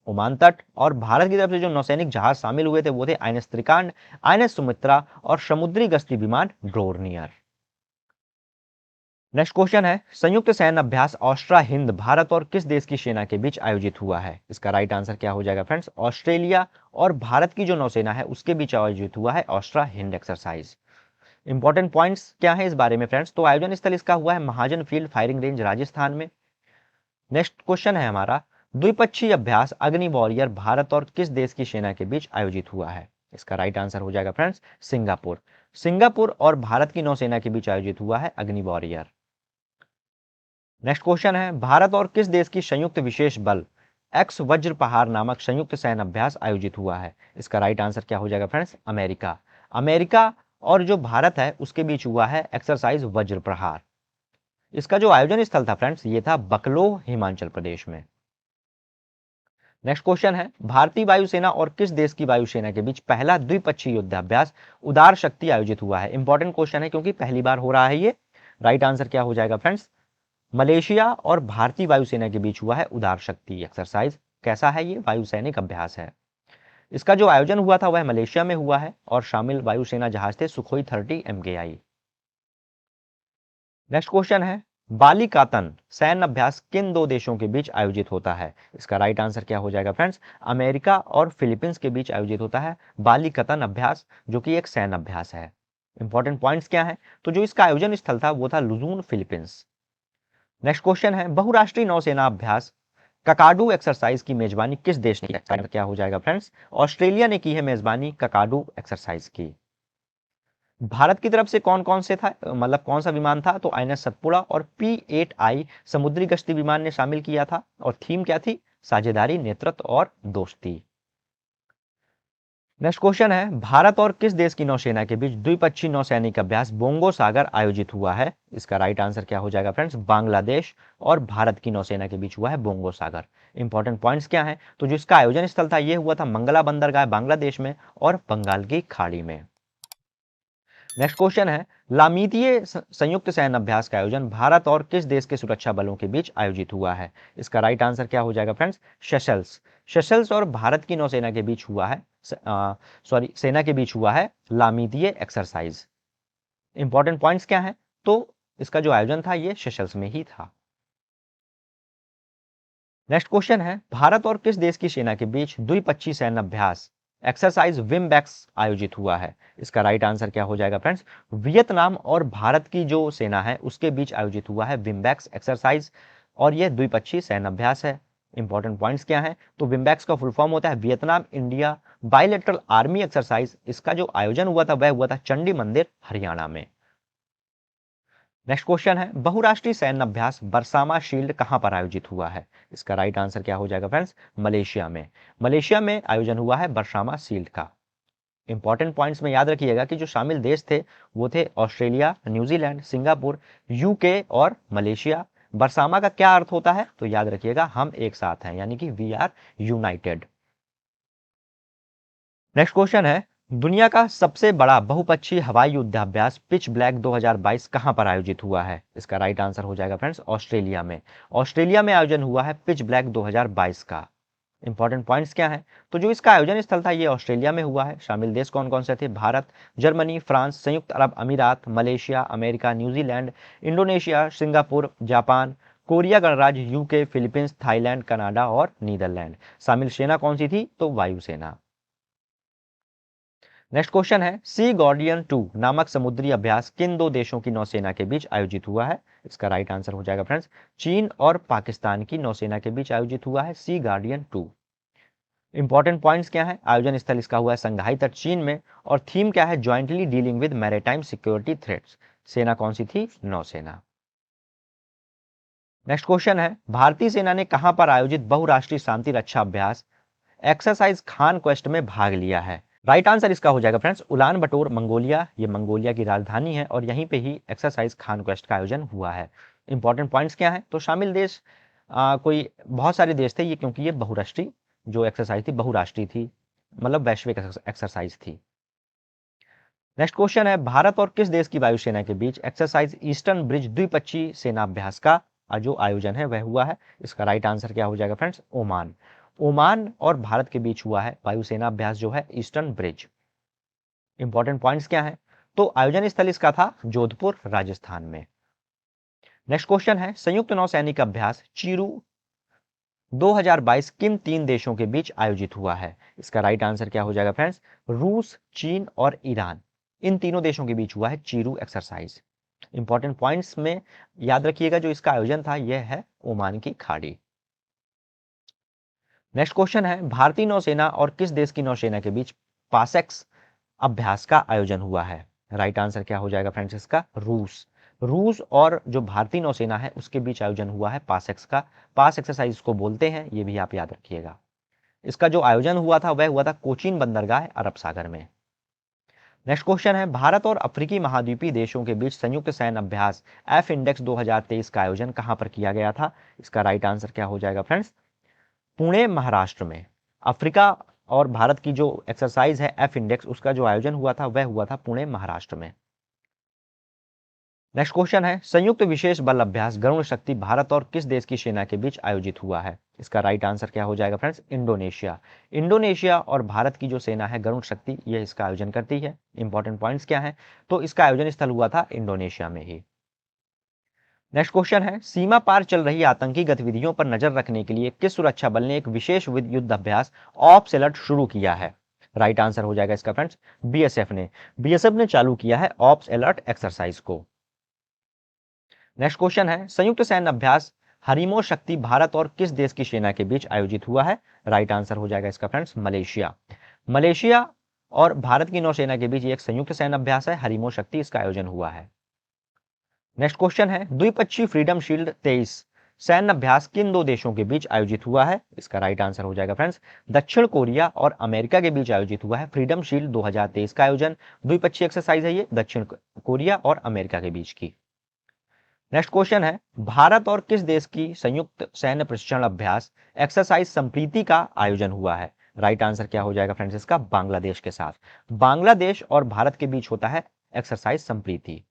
ओमान तट, और भारत की तरफ से जो नौसैनिक जहाज शामिल हुए थे वो थे आईएनएस त्रिकांड, आईएनएस सुमित्रा और समुद्री गश्ती विमान ड्रोरनियर। नेक्स्ट क्वेश्चन है, संयुक्त सैन्य अभ्यास ऑस्ट्रा हिंद भारत और किस देश की सेना के बीच आयोजित हुआ है? इसका राइट आंसर क्या हो जाएगा फ्रेंड्स? ऑस्ट्रेलिया और भारत की जो नौसेना है उसके बीच आयोजित हुआ है ऑस्ट्रा हिंद एक्सरसाइज। इंपॉर्टेंट पॉइंट्स क्या है इस बारे में फ्रेंड्स? तो आयोजन स्थल इसका हुआ है महाजन फील्ड फायरिंग रेंज राजस्थान में। नेक्स्ट क्वेश्चन है हमारा, द्विपक्षीय अभ्यास अग्नि वॉरियर भारत और किस देश की सेना के बीच आयोजित हुआ है? इसका राइट आंसर हो जाएगा फ्रेंड्स सिंगापुर। सिंगापुर और भारत की नौसेना के बीच आयोजित हुआ है अग्नि वॉरियर। नेक्स्ट क्वेश्चन है, भारत और किस देश की संयुक्त विशेष बल एक्स वज्र प्रहार नामक संयुक्त सैन्य अभ्यास आयोजित हुआ है? इसका राइट आंसर क्या हो जाएगा फ्रेंड्स? अमेरिका। अमेरिका और जो भारत है उसके बीच हुआ है एक्सरसाइज वज्र प्रहार। इसका जो आयोजन स्थल था फ्रेंड्स ये था बकलोह हिमाचल प्रदेश में। नेक्स्ट क्वेश्चन है, भारतीय वायुसेना और किस देश की वायुसेना के बीच पहला द्विपक्षीय युद्धाभ्यास उदार शक्ति आयोजित हुआ है? इंपॉर्टेंट क्वेश्चन है क्योंकि पहली बार हो रहा है ये। राइट आंसर क्या हो जाएगा फ्रेंड्स? मलेशिया और भारतीय वायुसेना के बीच हुआ है उदार शक्ति एक्सरसाइज। कैसा है ये? वायुसैनिक अभ्यास है। इसका जो आयोजन हुआ था वह मलेशिया में हुआ है और शामिल वायुसेना जहाज थे सुखोई 30 MKI। नेक्स्ट क्वेश्चन है, बालिकातन सैन्य अभ्यास किन दो देशों के बीच आयोजित होता है? इसका राइट आंसर क्या हो जाएगा फ्रेंड्स? अमेरिका और फिलीपींस के बीच आयोजित होता है बालिकातन अभ्यास, जो कि एक सैन्य अभ्यास है। इंपॉर्टेंट पॉइंट्स क्या है? तो जो इसका आयोजन स्थल था वो था लुजून फिलीपींस। नेक्स्ट क्वेश्चन है, बहुराष्ट्रीय नौसेना अभ्यास ककाडू एक्सरसाइज की मेजबानी किस देश ने की? क्या हो जाएगा फ्रेंड्स? ऑस्ट्रेलिया ने की है मेजबानी ककाडू एक्सरसाइज की। भारत की तरफ से कौन कौन से था, मतलब कौन सा विमान था? तो आईएनएस सतपुड़ा और P8I समुद्री गश्ती विमान ने शामिल किया था, और थीम क्या थी? साझेदारी, नेतृत्व और दोस्ती। नेक्स्ट क्वेश्चन है, भारत और किस देश की नौसेना के बीच द्विपक्षीय नौसैनिक अभ्यास बोंगो सागर आयोजित हुआ है? इसका राइट आंसर क्या हो जाएगा फ्रेंड्स? बांग्लादेश और भारत की नौसेना के बीच हुआ है बोंगो सागर। इंपॉर्टेंट पॉइंट्स क्या है? तो जो इसका आयोजन स्थल था ये हुआ था मंगला बंदरगाह बांग्लादेश में और बंगाल की खाड़ी में। नेक्स्ट क्वेश्चन है, लामीतीय संयुक्त सैन्य अभ्यास का आयोजन भारत और किस देश के सुरक्षा बलों के बीच आयोजित हुआ है? इसका राइट आंसर क्या हो जाएगा फ्रेंड्स? सेशल्स। सेशल्स और भारत की नौसेना के बीच हुआ है सेना के बीच हुआ है लामीतीय एक्सरसाइज। इंपॉर्टेंट पॉइंट्स क्या है? तो इसका जो आयोजन था ये सेशल्स में ही था। नेक्स्ट क्वेश्चन है, भारत और किस देश की सेना के बीच द्विपक्षीय सैन्य अभ्यास एक्सरसाइज विमबैक्स आयोजित हुआ है? इसका राइट आंसर क्या हो जाएगा फ्रेंड्स? वियतनाम और भारत की जो सेना है उसके बीच आयोजित हुआ है विमबैक्स एक्सरसाइज, और यह द्विपक्षीय सैन्य अभ्यास है। इंपॉर्टेंट पॉइंट्स क्या है? तो विमबैक्स का फुल फॉर्म होता है Vietnam India bilateral army exercise. इसका जो आयोजन हुआ था वह हुआ था चंडी मंदिर हरियाणा में। नेक्स्ट क्वेश्चन है, बहुराष्ट्रीय सैन्य अभ्यास बरसामा शील्ड कहां पर आयोजित हुआ है? इसका राइट आंसर क्या हो जाएगा फ्रेंड्स? मलेशिया में। मलेशिया में आयोजन हुआ है बरसामा शील्ड का। इंपॉर्टेंट पॉइंट्स में याद रखिएगा कि जो शामिल देश थे वो थे ऑस्ट्रेलिया, न्यूजीलैंड, सिंगापुर, यूके और मलेशिया। बरसामा का क्या अर्थ होता है? तो याद रखिएगा हम एक साथ हैं, यानी कि we are united. Next question है, दुनिया का सबसे बड़ा बहुपक्षीय हवाई युद्धाभ्यास पिच ब्लैक 2022 कहां पर आयोजित हुआ है? इसका राइट आंसर हो जाएगा फ्रेंड्स ऑस्ट्रेलिया में। ऑस्ट्रेलिया में आयोजन हुआ है पिच ब्लैक 2022 का। इंपॉर्टेंट पॉइंट्स क्या है? तो जो इसका आयोजन स्थल था ये ऑस्ट्रेलिया में हुआ है। शामिल देश कौन कौन से थे? भारत, जर्मनी, फ्रांस, संयुक्त अरब अमीरात, Malaysia, America, New Zealand, Indonesia, Singapore, Japan, Korea गणराज्य, यूके, फिलीपींस, थाईलैंड, कनाडा और नीदरलैंड। शामिल सेना कौन सी थी? तो वायुसेना। नेक्स्ट क्वेश्चन है, सी गार्डियन 2 नामक समुद्री अभ्यास किन दो देशों की नौसेना के बीच आयोजित हुआ है? इसका राइट आंसर हो जाएगा फ्रेंड्स, चीन और पाकिस्तान की नौसेना के बीच आयोजित हुआ है सी गार्डियन 2। इंपॉर्टेंट पॉइंट्स क्या है? आयोजन स्थल इसका हुआ है संघाई तट चीन में, और थीम क्या है? Jointly dealing with maritime security threats. सेना कौन सी थी? नौसेना। नेक्स्ट क्वेश्चन है, भारतीय सेना ने कहां पर आयोजित बहुराष्ट्रीय शांति रक्षा अभ्यास एक्सरसाइज खान क्वेस्ट में भाग लिया है? राइट आंसर इसका हो जाएगा फ्रेंड्स, उलान बटोर, मंगोलिया। ये मंगोलिया की राजधानी है और यहीं पे ही एक्सरसाइज खान क्वेस्ट का आयोजन हुआ है। इंपॉर्टेंट पॉइंट्स क्या है? तो शामिल देश कोई बहुत सारे देश थे ये, क्योंकि ये बहुराष्ट्रीय जो एक्सरसाइज थी बहुराष्ट्रीय थी, मतलब वैश्विक एक्सरसाइज थी। नेक्स्ट क्वेश्चन है, भारत और किस देश की वायुसेना के बीच एक्सरसाइज ईस्टर्न ब्रिज द्विपक्षीय सेना अभ्यास का जो आयोजन है वह हुआ है? इसका राइट आंसर क्या हो जाएगा फ्रेंड्स? ओमान। ओमान और भारत के बीच हुआ है वायुसेना अभ्यास जो है ईस्टर्न ब्रिज। इंपॉर्टेंट पॉइंट्स क्या है? तो आयोजन स्थल इसका था जोधपुर, राजस्थान में। नेक्स्ट क्वेश्चन है, संयुक्त नौसैनिक अभ्यास चीरू 2022 किन तीन देशों के बीच आयोजित हुआ है? इसका राइट आंसर क्या हो जाएगा फ्रेंड्स? रूस, चीन और ईरान। इन तीनों देशों के बीच हुआ है चीरू एक्सरसाइज। इंपॉर्टेंट पॉइंट्स में याद रखिएगा, जो इसका आयोजन था यह है ओमान की खाड़ी। नेक्स्ट क्वेश्चन है, भारतीय नौसेना और किस देश की नौसेना के बीच पासेक्स अभ्यास का आयोजन हुआ है? राइट आंसर क्या हो जाएगा फ्रेंड्स? इसका रूस। रूस और जो भारतीय नौसेना है उसके बीच आयोजन हुआ है पासेक्स का। पास एक्सरसाइज को बोलते हैं, ये भी आप याद रखिएगा। इसका जो आयोजन हुआ था वह हुआ था कोचीन बंदरगाह, अरब सागर में। नेक्स्ट क्वेश्चन है, भारत और अफ्रीकी महाद्वीपीय देशों के बीच संयुक्त सैन्य अभ्यास एफ इंडेक्स 2023 का आयोजन कहां पर किया गया था? इसका राइट आंसर क्या हो जाएगा फ्रेंड्स? पुणे, महाराष्ट्र में। अफ्रीका और भारत की जो एक्सरसाइज है एफ इंडेक्स, उसका जो आयोजन हुआ था वह हुआ था पुणे, महाराष्ट्र में। नेक्स्ट क्वेश्चन है, संयुक्त विशेष बल अभ्यास गरुण शक्ति भारत और किस देश की सेना के बीच आयोजित हुआ है? इसका राइट आंसर क्या हो जाएगा फ्रेंड्स? इंडोनेशिया। इंडोनेशिया और भारत की जो सेना है गरुण शक्ति, यह इसका आयोजन करती है। इंपॉर्टेंट पॉइंट्स क्या है? तो इसका आयोजन स्थल हुआ था इंडोनेशिया में ही। नेक्स्ट क्वेश्चन है, सीमा पार चल रही आतंकी गतिविधियों पर नजर रखने के लिए किस सुरक्षा बल ने एक विशेष युद्ध अभ्यास ऑप्स अलर्ट शुरू किया है? राइट आंसर हो जाएगा इसका फ्रेंड्स, बीएसएफ ने। बीएसएफ ने चालू किया है ऑप्स अलर्ट एक्सरसाइज को। नेक्स्ट क्वेश्चन है, संयुक्त सैन्य अभ्यास हरिमो शक्ति भारत और किस देश की सेना के बीच आयोजित हुआ है? राइट आंसर हो जाएगा इसका फ्रेंड्स, मलेशिया। मलेशिया और भारत की नौसेना के बीच एक संयुक्त सैन्य अभ्यास है हरिमो शक्ति, इसका आयोजन हुआ है। नेक्स्ट क्वेश्चन है, द्विपक्षीय फ्रीडम शील्ड 23 सैन्य अभ्यास किन दो देशों के बीच आयोजित हुआ है? इसका राइट आंसर हो जाएगा फ्रेंड्स, दक्षिण कोरिया और अमेरिका के बीच आयोजित हुआ है फ्रीडम शील्ड 2023 का आयोजन। द्विपक्षीय एक्सरसाइज है ये, दक्षिण कोरिया और अमेरिका के बीच की। नेक्स्ट क्वेश्चन है, भारत और किस देश की संयुक्त सैन्य प्रशिक्षण अभ्यास एक्सरसाइज संप्रीति का आयोजन हुआ है? राइट आंसर क्या हो जाएगा फ्रेंड्स इसका? बांग्लादेश के साथ। बांग्लादेश और भारत के बीच होता है एक्सरसाइज संप्रीति।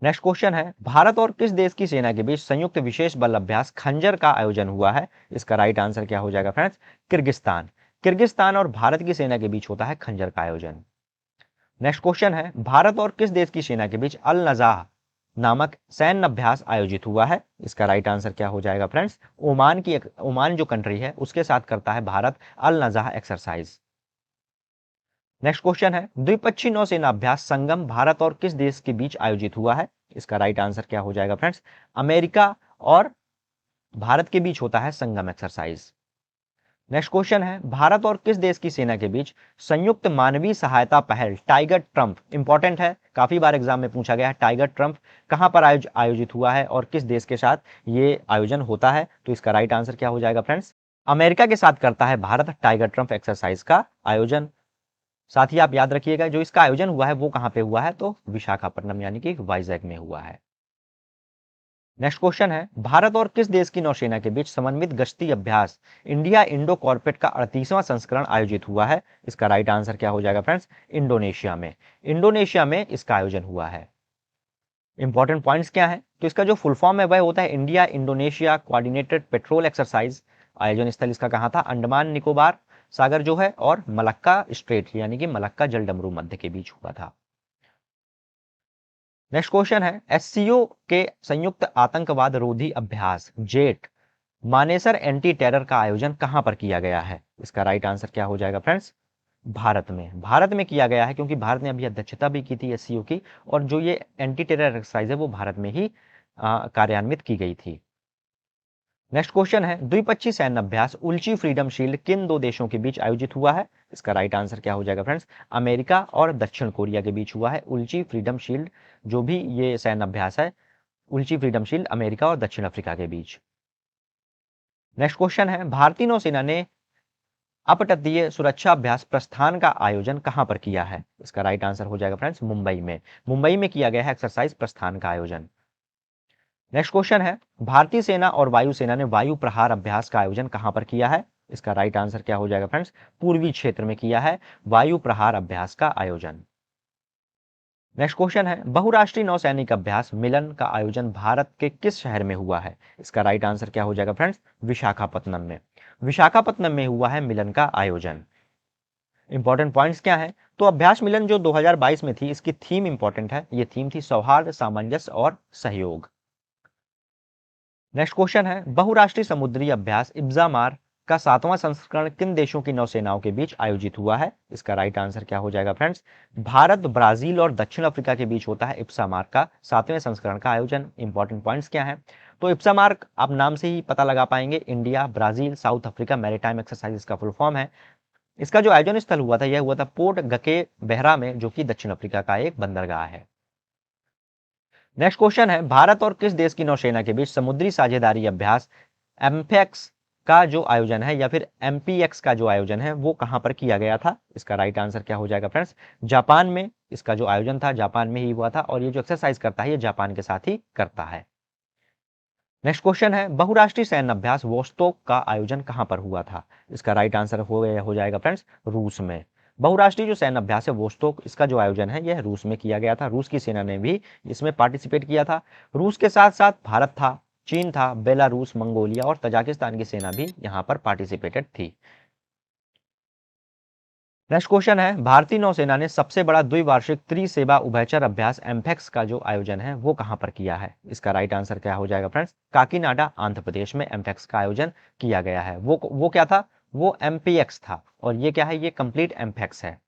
नेक्स्ट क्वेश्चन है, भारत और किस देश की सेना के बीच संयुक्त विशेष बल अभ्यास खंजर का आयोजन हुआ है? इसका राइट आंसर क्या हो जाएगा फ्रेंड्स? किर्गिस्तान। किर्गिस्तान और भारत की सेना के बीच होता है खंजर का आयोजन। नेक्स्ट क्वेश्चन है, भारत और किस देश की सेना के बीच अल नजाह नामक सैन्य अभ्यास आयोजित हुआ है? इसका राइट आंसर क्या हो जाएगा फ्रेंड्स? ओमान जो कंट्री है उसके साथ करता है भारत अल नजाह एक्सरसाइज। नेक्स्ट क्वेश्चन है, द्विपक्षीय नौसेना अभ्यास संगम भारत और किस देश के बीच आयोजित हुआ है? इसका राइट आंसर क्या हो जाएगा फ्रेंड्स? अमेरिका और भारत के बीच होता है संगम एक्सरसाइज। नेक्स्ट क्वेश्चन है, भारत और किस देश की सेना के बीच संयुक्त मानवीय सहायता पहल टाइगर ट्रंप, इंपॉर्टेंट है, काफी बार एग्जाम में पूछा गया है, टाइगर ट्रंप कहां पर आयोजित हुआ है और किस देश के साथ ये आयोजन होता है? तो इसका राइट आंसर क्या हो जाएगा फ्रेंड्स? अमेरिका के साथ करता है भारत टाइगर ट्रंप एक्सरसाइज का आयोजन। साथ ही आप याद रखिएगा, जो इसका आयोजन हुआ है वो कहां पे हुआ है? तो विशाखापट्टनम यानी कि वाइजैक में हुआ है। नेक्स्ट क्वेश्चन है, भारत और किस देश की नौसेना के बीच समन्वित गश्ती अभ्यास इंडिया इंडो कॉर्पेट का 38वां संस्करण आयोजित हुआ है? इसका राइट आंसर क्या हो जाएगा फ्रेंड्स? इंडोनेशिया में। इंडोनेशिया में इसका आयोजन हुआ है। इंपॉर्टेंट पॉइंट्स क्या है? तो इसका जो फुल फॉर्म है वह होता है India Indonesia coordinated petrol exercise. आयोजन स्थल इसका कहां था? अंडमान निकोबार सागर जो है और मलक्का स्ट्रेट यानी कि मलक्का जलडमरू मध्य के बीच हुआ था। नेक्स्ट क्वेश्चन है, एससीओ के संयुक्त आतंकवाद रोधी अभ्यास जेट मानेसर एंटी टेरर का आयोजन कहां पर किया गया है? इसका राइट आंसर क्या हो जाएगा फ्रेंड्स? भारत में किया गया है, क्योंकि भारत ने अभी अध्यक्षता भी की थी एससीओ की, और जो ये एंटी टेरर एक्सरसाइज है वो भारत में ही कार्यान्वित की गई थी। नेक्स्ट क्वेश्चन है, द्विपक्षीय सैन्य अभ्यास उल्ची फ्रीडम शील्ड किन दो देशों के बीच आयोजित हुआ है? इसका राइट आंसर क्या हो जाएगा फ्रेंड्स? अमेरिका और दक्षिण कोरिया के बीच हुआ है उल्ची फ्रीडम शील्ड। जो भी ये सैन्य अभ्यास है, उल्ची फ्रीडम शील्ड अमेरिका और दक्षिण अफ्रीका के बीच। नेक्स्ट क्वेश्चन है, भारतीय नौसेना ने अपतटीय सुरक्षा अभ्यास प्रस्थान का आयोजन कहां पर किया है? इसका राइट आंसर हो जाएगा फ्रेंड्स मुंबई में। मुंबई में किया गया है एक्सरसाइज प्रस्थान का आयोजन। नेक्स्ट क्वेश्चन है, भारतीय सेना और वायुसेना ने वायु प्रहार अभ्यास का आयोजन कहां पर किया है? इसका राइट आंसर क्या हो जाएगा फ्रेंड्स? पूर्वी क्षेत्र में किया है वायु प्रहार अभ्यास का आयोजन। नेक्स्ट क्वेश्चन है, बहुराष्ट्रीय नौसैनिक अभ्यास मिलन का आयोजन भारत के किस शहर में हुआ है? इसका राइट आंसर क्या हो जाएगा फ्रेंड्स? विशाखापत्तनम में। विशाखापत्तनम में हुआ है मिलन का आयोजन। इंपॉर्टेंट पॉइंट्स क्या है? तो अभ्यास मिलन जो 2022 में थी, इसकी थीम इंपॉर्टेंट है। ये थीम थी सौहार्द, सामंजस्य और सहयोग। नेक्स्ट क्वेश्चन है, बहुराष्ट्रीय समुद्री अभ्यास इब्जामार का 7वां संस्करण किन देशों की नौसेनाओं के बीच आयोजित हुआ है? इसका राइट आंसर क्या हो जाएगा फ्रेंड्स? भारत, ब्राजील और दक्षिण अफ्रीका के बीच होता है इब्सामार का 7वें संस्करण का आयोजन। इंपॉर्टेंट पॉइंट्स क्या है? तो इब्सामार आप नाम से ही पता लगा पाएंगे, India, Brazil, south Africa maritime exercise का फुल फॉर्म है। इसका जो आयोजन स्थल हुआ था, यह हुआ था पोर्ट गके बेहरा में, जो कि दक्षिण अफ्रीका का एक बंदरगाह है। नेक्स्ट क्वेश्चन है, भारत और किस देश की नौसेना के बीच समुद्री साझेदारी अभ्यास एम्फेक्स का जो आयोजन है, या फिर एमपीएक्स का जो आयोजन है, वो कहां पर किया गया था? इसका राइट आंसर क्या हो जाएगा फ्रेंड्स? जापान में इसका जो आयोजन था, जापान में ही हुआ था, और ये जो एक्सरसाइज करता है ये जापान के साथ ही करता है। नेक्स्ट क्वेश्चन है, बहुराष्ट्रीय सैन्य अभ्यास वोस्तोक का आयोजन कहां पर हुआ था? इसका राइट आंसर हो जाएगा फ्रेंड्स रूस में। बहुराष्ट्रीय जो सैन्य अभ्यास है वोस्तोक, इसका जो आयोजन है यह रूस में किया गया था। रूस की सेना ने भी इसमें पार्टिसिपेट किया था। रूस के साथ साथ भारत था, चीन था, बेलारूस, मंगोलिया और तजाकिस्तान की सेना भी यहाँ पर पार्टिसिपेटेड थी। नेक्स्ट क्वेश्चन है, भारतीय नौसेना ने सबसे बड़ा द्विवार्षिक त्रिसेवा उभयचर अभ्यास एम्फेक्स का जो आयोजन है वो कहां पर किया है? इसका राइट आंसर क्या हो जाएगा फ्रेंड्स? काकीनाडा, आंध्र प्रदेश में एम्फेक्स का आयोजन किया गया है। वो क्या था? वो एमपीएक्स था, और ये क्या है? ये कंप्लीट एम्फेक्स है।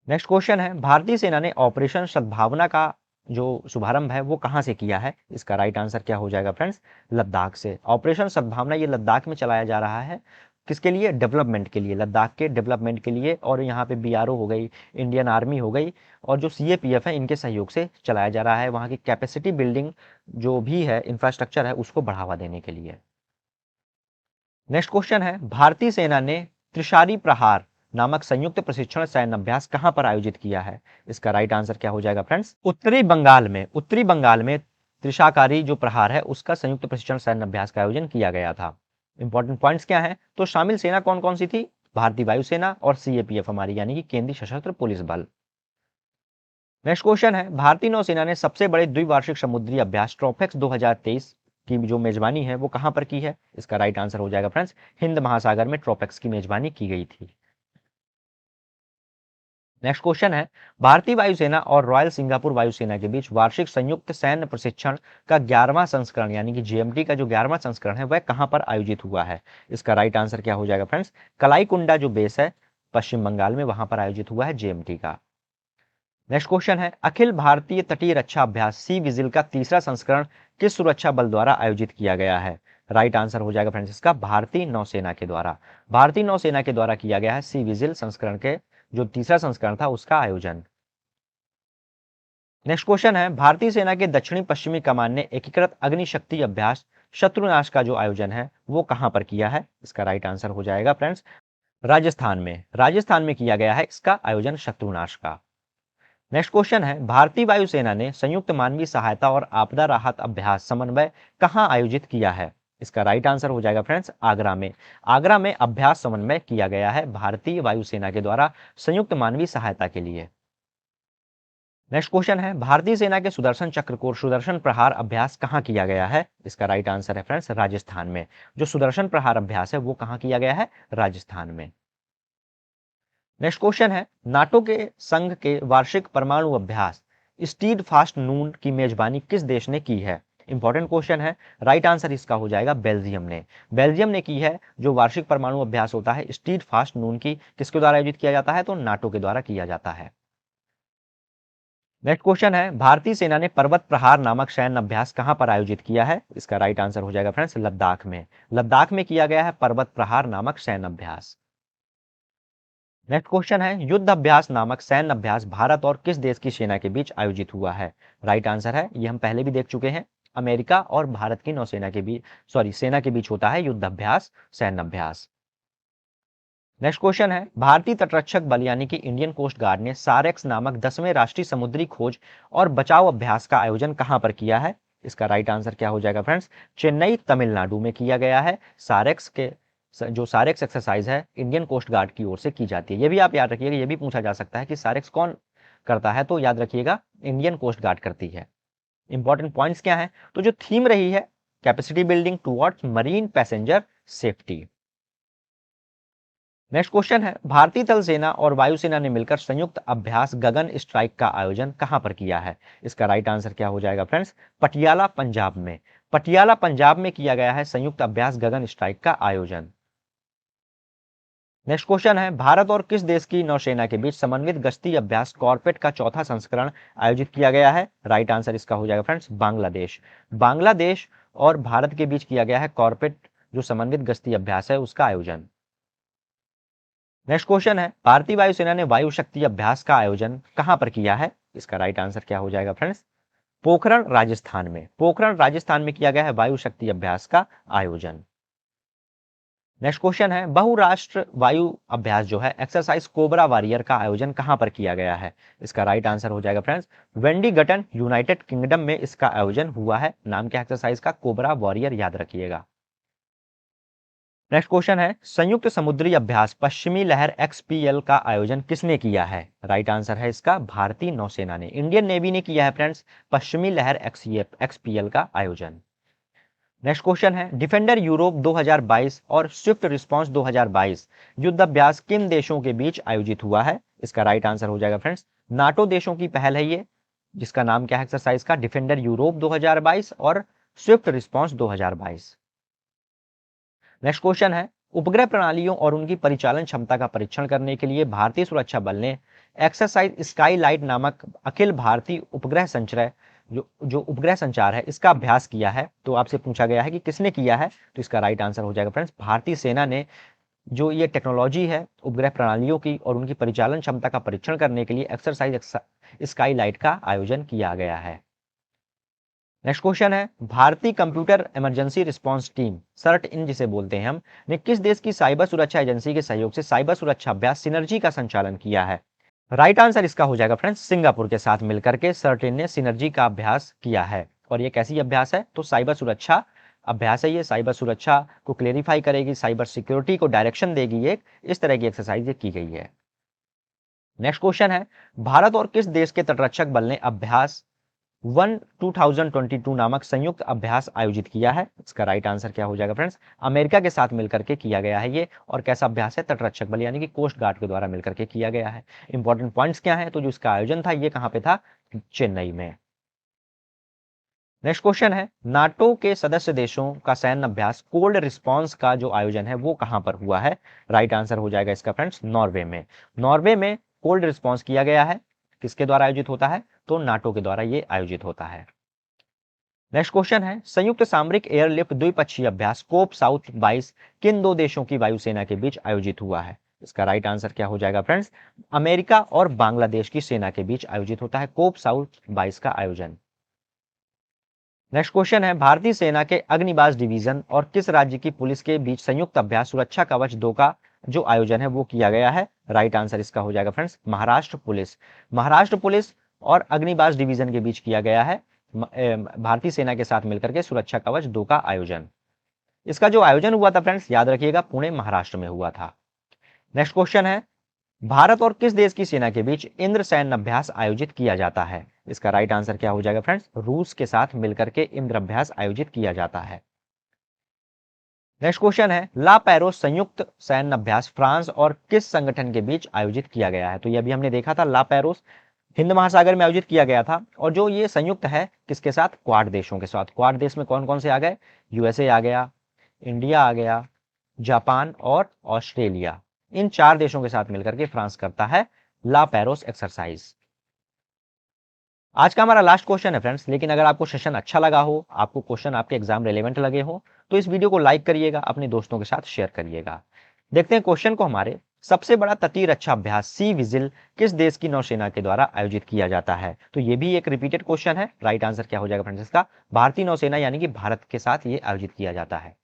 नेक्स्ट क्वेश्चन है, भारतीय सेना ने ऑपरेशन सद्भावना का जो शुभारंभ है वो कहां से किया है? इसका राइट आंसर क्या हो जाएगा फ्रेंड्स? लद्दाख से। ऑपरेशन सद्भावना ये लद्दाख में चलाया जा रहा है। किसके लिए? डेवलपमेंट के लिए, लद्दाख के डेवलपमेंट के लिए। और यहाँ पे बीआरओ हो गई, इंडियन आर्मी हो गई, और जो सीएपीएफ है, इनके सहयोग से चलाया जा रहा है। वहाँ की कैपेसिटी बिल्डिंग जो भी है, इंफ्रास्ट्रक्चर है, उसको बढ़ावा देने के लिए। नेक्स्ट क्वेश्चन है, भारतीय सेना ने त्रिशारी प्रहार नामक संयुक्त प्रशिक्षण सैन्य अभ्यास कहां पर आयोजित किया है? इसका राइट आंसर क्या हो जाएगा फ्रेंड्स? उत्तरी बंगाल में। उत्तरी बंगाल में त्रिशाकारी जो प्रहार है उसका संयुक्त प्रशिक्षण सैन्य अभ्यास का आयोजन किया गया था। इंपॉर्टेंट पॉइंट्स क्या है? तो शामिल सेना कौन कौन सी थी? भारतीय वायुसेना और सीएपीएफ हमारी, यानी कि केंद्रीय सशस्त्र पुलिस बल। नेक्स्ट क्वेश्चन है, भारतीय नौसेना ने सबसे बड़े द्विवार्षिक समुद्री अभ्यास ट्रोपेक्स 2023 की जो मेजबानी है वो कहां पर की है? इसका राइट आंसर हो जाएगा फ्रेंड्स हिंद महासागर में ट्रोपेक्स की मेजबानी की गई थी। नेक्स्ट क्वेश्चन है, भारतीय वायुसेना और रॉयल सिंगापुर वायुसेना के बीच वार्षिक संयुक्त सैन्य प्रशिक्षण का 11वां संस्करण, यानी कि जेएमटी का जो 11वां संस्करण है वह कहां पर आयोजित हुआ है? इसका राइट आंसर क्या हो जाएगा फ्रेंड्स? कलाईकुंडा जो बेस है पश्चिम बंगाल में, वहां पर आयोजित हुआ है जेएमटी का। नेक्स्ट क्वेश्चन है, अखिल भारतीय तटीय रक्षा अभ्यास सी विजिल का तीसरा संस्करण किस सुरक्षा बल द्वारा आयोजित किया गया है? राइट आंसर हो जाएगा फ्रेंड्स इसका भारतीय नौसेना के द्वारा। भारतीय नौसेना के द्वारा किया गया है सी विजिल संस्करण के जो तीसरा संस्करण था उसका आयोजन। नेक्स्ट क्वेश्चन है, भारतीय सेना के दक्षिणी पश्चिमी कमान ने एकीकृत अग्निशक्ति अभ्यास शत्रुनाश का जो आयोजन है वो कहां पर किया है? इसका राइट आंसर हो जाएगा फ्रेंड्स राजस्थान में। राजस्थान में किया गया है इसका आयोजन शत्रुनाश का। नेक्स्ट क्वेश्चन है, भारतीय वायुसेना ने संयुक्त मानवीय सहायता और आपदा राहत अभ्यास समन्वय कहां आयोजित किया है? इसका राइट आंसर हो जाएगा फ्रेंड्स आगरा में। आगरा में अभ्यास समन्वय किया गया है भारतीय वायुसेना के द्वारा संयुक्त मानवीय सहायता के लिए। नेक्स्ट क्वेश्चन है, भारतीय सेना के सुदर्शन चक्र को सुदर्शन प्रहार अभ्यास कहां किया गया है? इसका राइट आंसर है फ्रेंड्स राजस्थान में। जो सुदर्शन प्रहार अभ्यास है वो कहां किया गया है? राजस्थान में। नेक्स्ट क्वेश्चन है, नाटो के संघ के वार्षिक परमाणु अभ्यास स्टीड फास्ट नून की मेजबानी किस देश ने की है? इंपॉर्टेंट क्वेश्चन है। राइट आंसर इसका हो जाएगा बेल्जियम ने। बेल्जियम ने की है जो वार्षिक परमाणु अभ्यास होता है स्टीड फास्ट नून की, किसके द्वारा आयोजित किया जाता है, तो नाटो के द्वारा किया जाता है। नेक्स्ट क्वेश्चन है, भारतीय सेना ने पर्वत प्रहार नामक सैन्य अभ्यास कहां पर आयोजित किया है? इसका राइट आंसर हो जाएगा फ्रेंड्स लद्दाख में। लद्दाख में किया गया है पर्वत प्रहार नामक सैन्य अभ्यास। नेक्स्ट क्वेश्चन है, युद्ध अभ्यास नामक सैन्य अभ्यास भारत और किस देश की सेना के बीच आयोजित हुआ है? राइट आंसर है, ये हम पहले भी देख चुके हैं, अमेरिका और भारत की नौसेना के बीच सेना के बीच होता है युद्ध अभ्यास, सैन्य अभ्यास। नेक्स्ट क्वेश्चन है, भारतीय तटरक्षक बल यानी कि इंडियन कोस्ट गार्ड ने सारेक्स नामक 10वें राष्ट्रीय समुद्री खोज और बचाव अभ्यास का आयोजन कहां पर किया है? इसका राइट आंसर क्या हो जाएगा फ्रेंड्स, चेन्नई तमिलनाडु में किया गया है। सारेक्स के जो सारेक्स एक्सरसाइज है इंडियन कोस्ट गार्ड की ओर से की जाती है। ये भी आप याद रखिएगा, ये भी पूछा जा सकता है कि सारेक्स कौन करता है, तो याद रखिएगा इंडियन कोस्ट गार्ड करती है। इंपॉर्टेंट पॉइंट्स क्या है, तो जो थीम रही है capacity building towards marine passenger safety. Next question है, भारतीय थल सेना और वायुसेना ने मिलकर संयुक्त अभ्यास गगन स्ट्राइक का आयोजन कहां पर किया है? इसका राइट आंसर क्या हो जाएगा फ्रेंड्स, पटियाला पंजाब में। पटियाला पंजाब में किया गया है संयुक्त अभ्यास गगन स्ट्राइक का आयोजन। नेक्स्ट क्वेश्चन है, भारत और किस देश की नौसेना के बीच समन्वित गश्ती अभ्यास कॉर्पेट का चौथा संस्करण आयोजित किया गया है? राइट आंसर इसका हो जाएगा फ्रेंड्स बांग्लादेश। बांग्लादेश और भारत के बीच किया गया है कॉर्पेट जो समन्वित गश्ती अभ्यास है उसका आयोजन। नेक्स्ट क्वेश्चन है, भारतीय वायुसेना ने वायु शक्ति अभ्यास का आयोजन कहां पर किया है? इसका राइट आंसर क्या हो जाएगा फ्रेंड्स, पोखरण राजस्थान में। पोखरण राजस्थान में किया गया है वायु शक्ति अभ्यास का आयोजन। नेक्स्ट क्वेश्चन है, बहुराष्ट्र वायु अभ्यास जो है एक्सरसाइज कोबरा वॉरियर का आयोजन कहां पर किया गया है? इसका राइट आंसर हो जाएगा फ्रेंड्स वेंडिगटन यूनाइटेड किंगडम में इसका आयोजन हुआ है। नाम क्या एक्सरसाइज का, कोबरा वॉरियर, याद रखिएगा। नेक्स्ट क्वेश्चन है, संयुक्त समुद्री अभ्यास पश्चिमी लहर एक्सपीएल का आयोजन किसने किया है? राइट आंसर है इसका भारतीय नौसेना ने, इंडियन नेवी ने किया है फ्रेंड्स पश्चिमी लहर एक्सपीएल का आयोजन। नेक्स्ट क्वेश्चन है, डिफेंडर यूरोप 2022 और स्विफ्ट रिस्पांस 2022 युद्ध अभ्यास किन देशों के बीच आयोजित हुआ है? इसका राइट आंसर हो जाएगा फ्रेंड्स नाटो देशों की पहल है ये, जिसका नाम क्या है एक्सरसाइज का, डिफेंडर यूरोप 2022 और स्विफ्ट रिस्पांस 2022। नेक्स्ट क्वेश्चन है, उपग्रह प्रणालियों और उनकी परिचालन क्षमता का परीक्षण करने के लिए भारतीय सुरक्षा बल ने एक्सरसाइज स्काई लाइट नामक अखिल भारतीय उपग्रह संचय जो उपग्रह संचार है इसका अभ्यास किया है। तो आपसे पूछा गया है कि किसने किया है, तो इसका राइट आंसर हो जाएगा फ्रेंड्स भारतीय सेना ने। जो ये टेक्नोलॉजी है उपग्रह प्रणालियों की और उनकी परिचालन क्षमता का परीक्षण करने के लिए एक्सरसाइज स्काई लाइट का आयोजन किया गया है। नेक्स्ट क्वेश्चन है, भारतीय computer emergency response team CERT In जिसे बोलते हैं हम, ने किस देश की साइबर सुरक्षा एजेंसी के सहयोग से साइबर सुरक्षा अभ्यास सिनर्जी का संचालन किया है? राइट आंसर इसका हो जाएगा फ्रेंड्स सिंगापुर के साथ मिलकर के सर्ट इन ने सिनर्जी का अभ्यास किया है। और ये कैसी अभ्यास है, तो साइबर सुरक्षा अभ्यास है। ये साइबर सुरक्षा को क्लेरिफाई करेगी, साइबर सिक्योरिटी को डायरेक्शन देगी, एक इस तरह की एक्सरसाइज ये की गई है। नेक्स्ट क्वेश्चन है, भारत और किस देश के तटरक्षक बल ने अभ्यास 2022 नामक संयुक्त अभ्यास आयोजित किया है? इसका राइट आंसर क्या हो जाएगा फ्रेंड्स, अमेरिका के साथ मिलकर के किया गया है ये। और कैसा अभ्यास है, तटरक्षक बल यानी कि कोस्ट गार्ड के द्वारा मिलकर के किया गया है। इंपॉर्टेंट पॉइंट्स क्या है, तो जो इसका आयोजन था ये कहां पे था, चेन्नई में। नेक्स्ट क्वेश्चन है, नाटो के सदस्य देशों का सैन्य अभ्यास कोल्ड रिस्पांस का जो आयोजन है वो कहां पर हुआ है? राइट आंसर हो जाएगा इसका फ्रेंड्स नॉर्वे में। नॉर्वे में कोल्ड रिस्पांस किया गया है, किसके द्वारा आयोजित होता है, तो नाटो के द्वारा ये आयोजित होता है। नेक्स्ट क्वेश्चन है, संयुक्त सामरिक एयरलिफ्ट द्विपक्षीय अभ्यास कोप साउथ 22 किन दो देशों की वायुसेना के बीच आयोजित हुआ है? इसका राइट आंसर क्या हो जाएगा फ्रेंड्स, अमेरिका और बांग्लादेश की सेना के बीच आयोजित होता है कोप साउथ 22 का आयोजन। नेक्स्ट क्वेश्चन है, भारतीय सेना के अग्निबाज डिवीजन और किस राज्य की पुलिस के बीच संयुक्त अभ्यास सुरक्षा कवच 2 का जो आयोजन है वो किया गया है? राइट आंसर इसका हो जाएगा friends Maharashtra police. Maharashtra police और अग्निबाज डिवीजन के बीच किया गया है भारतीय सेना के साथ मिलकर के सुरक्षा कवच 2 का आयोजन। इसका जो आयोजन हुआ था फ्रेंड्स याद रखिएगा पुणे महाराष्ट्र में हुआ था। नेक्स्ट क्वेश्चन है, भारत और किस देश की सेना के बीच इंद्र सैन्य अभ्यास आयोजित किया जाता है? इसका राइट आंसर क्या हो जाएगा फ्रेंड्स, रूस के साथ मिलकर के इंद्र अभ्यास आयोजित किया जाता है। नेक्स्ट क्वेश्चन है, ला पैरोस संयुक्त सैन्य अभ्यास फ्रांस और किस संगठन के बीच आयोजित किया गया है? तो ये अभी हमने देखा था ला पैरोस हिंद महासागर में आयोजित किया गया था। और जो ये संयुक्त है किसके साथ? क्वाड देशों के साथ। क्वाड देश में कौन कौन से आ गए? यूएसए आ गया, इंडिया आ गया, जापान और ऑस्ट्रेलिया। इन 4 देशों के साथ मिलकर के फ्रांस करता है ला पेरोस एक्सरसाइज। आज का हमारा लास्ट क्वेश्चन है फ्रेंड्स, लेकिन अगर आपको सेशन अच्छा लगा हो, आपको क्वेश्चन आपके एग्जाम रिलेवेंट लगे हो, तो इस वीडियो को लाइक करिएगा, अपने दोस्तों के साथ शेयर करिएगा। देखते हैं क्वेश्चन को हमारे। सबसे बड़ा तटीय रक्षा अभ्यास सी विजिल किस देश की नौसेना के द्वारा आयोजित किया जाता है? तो ये भी एक रिपीटेड क्वेश्चन है। राइट आंसर क्या हो जाएगा फ्रेंड्स इसका? भारतीय नौसेना यानी कि भारत के साथ ये आयोजित किया जाता है।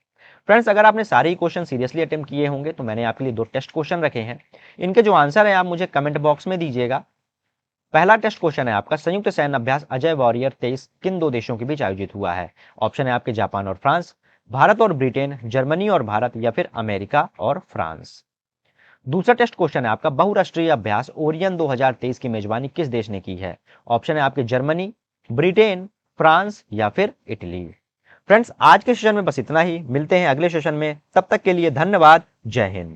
फ्रेंड्स, अगर आपने सारे ही क्वेश्चन सीरियसली अटेम्प्ट किए होंगे तो मैंने आपके लिए 2 टेस्ट क्वेश्चन रखे हैं। इनके जो आंसर है आप मुझे कमेंट बॉक्स में दीजिएगा। पहला टेस्ट क्वेश्चन है आपका, संयुक्त सैन्य अभ्यास अजय वॉरियर 23 किन 2 देशों के बीच आयोजित हुआ है? ऑप्शन है आपके जापान और फ्रांस, भारत और ब्रिटेन, जर्मनी और भारत, या फिर अमेरिका और फ्रांस। दूसरा टेस्ट क्वेश्चन है आपका, बहुराष्ट्रीय अभ्यास ओरियन 2023 की मेजबानी किस देश ने की है? ऑप्शन है आपके जर्मनी, ब्रिटेन, फ्रांस, या फिर इटली। फ्रेंड्स, आज के सेशन में बस इतना ही। मिलते हैं अगले सेशन में, तब तक के लिए धन्यवाद। जय हिंद।